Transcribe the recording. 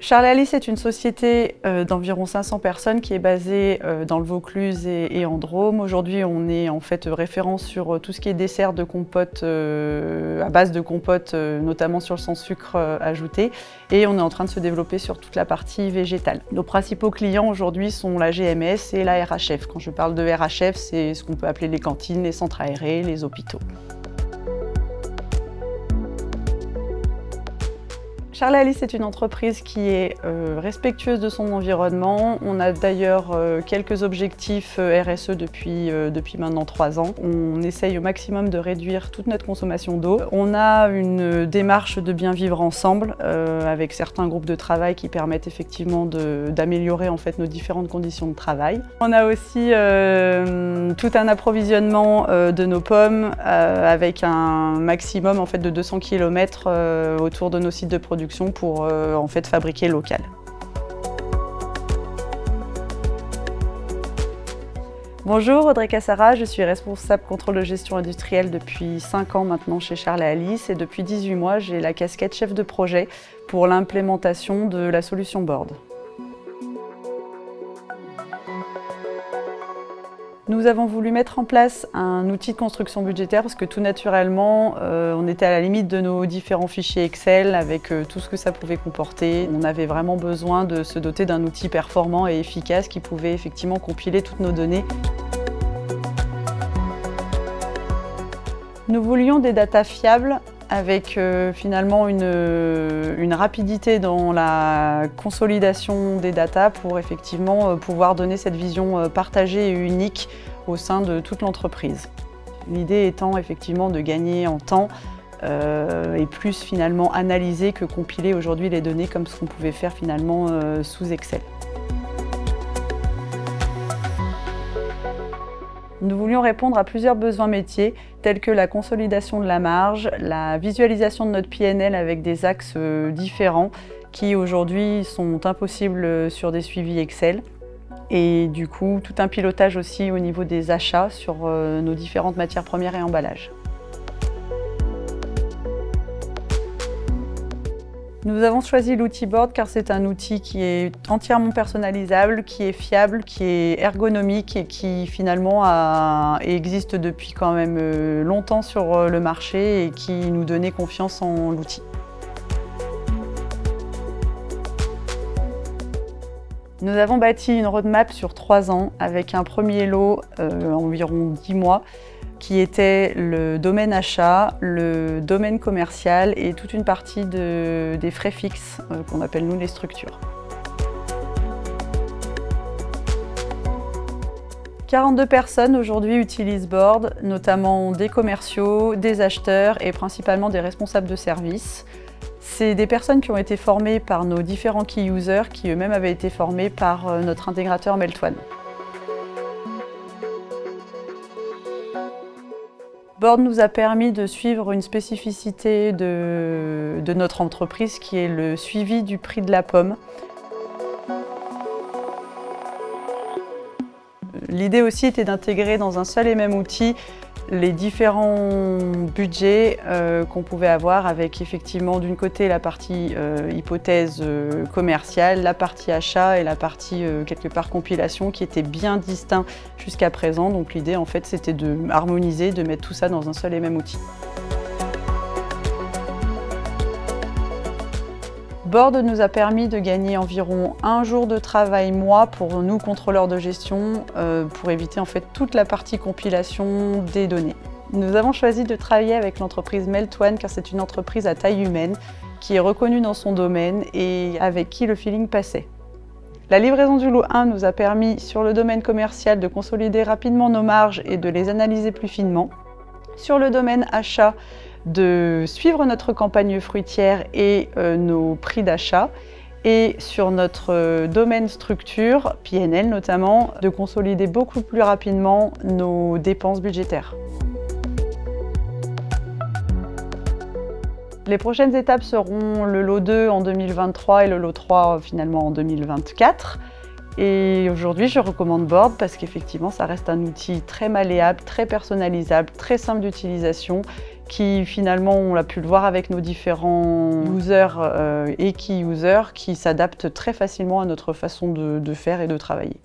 Charles & Alice est une société d'environ 500 personnes qui est basée dans le Vaucluse et en Drôme. Aujourd'hui, on est en fait référent sur tout ce qui est dessert de compote, à base de compote, notamment sur le sans sucre ajouté. Et on est en train de se développer sur toute la partie végétale. Nos principaux clients aujourd'hui sont la GMS et la RHF. Quand je parle de RHF, c'est ce qu'on peut appeler les cantines, les centres aérés, les hôpitaux. Charles & Alice est une entreprise qui est respectueuse de son environnement. On a d'ailleurs quelques objectifs RSE depuis maintenant 3 ans. On essaye au maximum de réduire toute notre consommation d'eau. On a une démarche de bien vivre ensemble avec certains groupes de travail qui permettent effectivement d'améliorer en fait nos différentes conditions de travail. On a aussi tout un approvisionnement de nos pommes avec un maximum en fait de 200 km autour de nos sites de production pour en fait fabriquer local. Bonjour, Audrey Cassara, je suis responsable contrôle de gestion industrielle depuis 5 ans maintenant chez Charles & Alice et depuis 18 mois j'ai la casquette chef de projet pour l'implémentation de la solution Board. Nous avons voulu mettre en place un outil de construction budgétaire parce que tout naturellement, on était à la limite de nos différents fichiers Excel avec tout ce que ça pouvait comporter. On avait vraiment besoin de se doter d'un outil performant et efficace qui pouvait effectivement compiler toutes nos données. Nous voulions des datas fiables avec finalement une rapidité dans la consolidation des datas pour effectivement pouvoir donner cette vision partagée et unique au sein de toute l'entreprise. L'idée étant effectivement de gagner en temps et plus finalement analyser que compiler aujourd'hui les données comme ce qu'on pouvait faire finalement sous Excel. Nous voulions répondre à plusieurs besoins métiers, tels que la consolidation de la marge, la visualisation de notre PNL avec des axes différents qui aujourd'hui sont impossibles sur des suivis Excel. Et du coup, tout un pilotage aussi au niveau des achats sur nos différentes matières premières et emballages. Nous avons choisi l'outil Board car c'est un outil qui est entièrement personnalisable, qui est fiable, qui est ergonomique et qui finalement existe depuis quand même longtemps sur le marché et qui nous donnait confiance en l'outil. Nous avons bâti une roadmap sur 3 ans avec un premier lot, environ 10 mois, qui était le domaine achat, le domaine commercial et toute une partie des frais fixes qu'on appelle nous les structures. 42 personnes aujourd'hui utilisent Board, notamment des commerciaux, des acheteurs et principalement des responsables de service. C'est des personnes qui ont été formées par nos différents key users qui eux-mêmes avaient été formés par notre intégrateur Meltone. Board nous a permis de suivre une spécificité de notre entreprise qui est le suivi du prix de la pomme. L'idée aussi était d'intégrer dans un seul et même outil les différents budgets qu'on pouvait avoir avec effectivement d'une côté la partie hypothèse commerciale, la partie achat et la partie quelque part compilation qui était bien distincts jusqu'à présent. Donc l'idée en fait c'était de harmoniser, de mettre tout ça dans un seul et même outil. Board nous a permis de gagner environ 1 jour de travail mois pour nous, contrôleurs de gestion, pour éviter en fait toute la partie compilation des données. Nous avons choisi de travailler avec l'entreprise Meltone car c'est une entreprise à taille humaine qui est reconnue dans son domaine et avec qui le feeling passait. La livraison du lot 1 nous a permis sur le domaine commercial de consolider rapidement nos marges et de les analyser plus finement. Sur le domaine achat, de suivre notre campagne fruitière et nos prix d'achat. Et sur notre domaine structure, PNL notamment, de consolider beaucoup plus rapidement nos dépenses budgétaires. Les prochaines étapes seront le lot 2 en 2023 et le lot 3 finalement en 2024. Et aujourd'hui, je recommande Board parce qu'effectivement, ça reste un outil très malléable, très personnalisable, très simple d'utilisation qui finalement, on l'a pu le voir avec nos différents users et key users, qui s'adaptent très facilement à notre façon de faire et de travailler.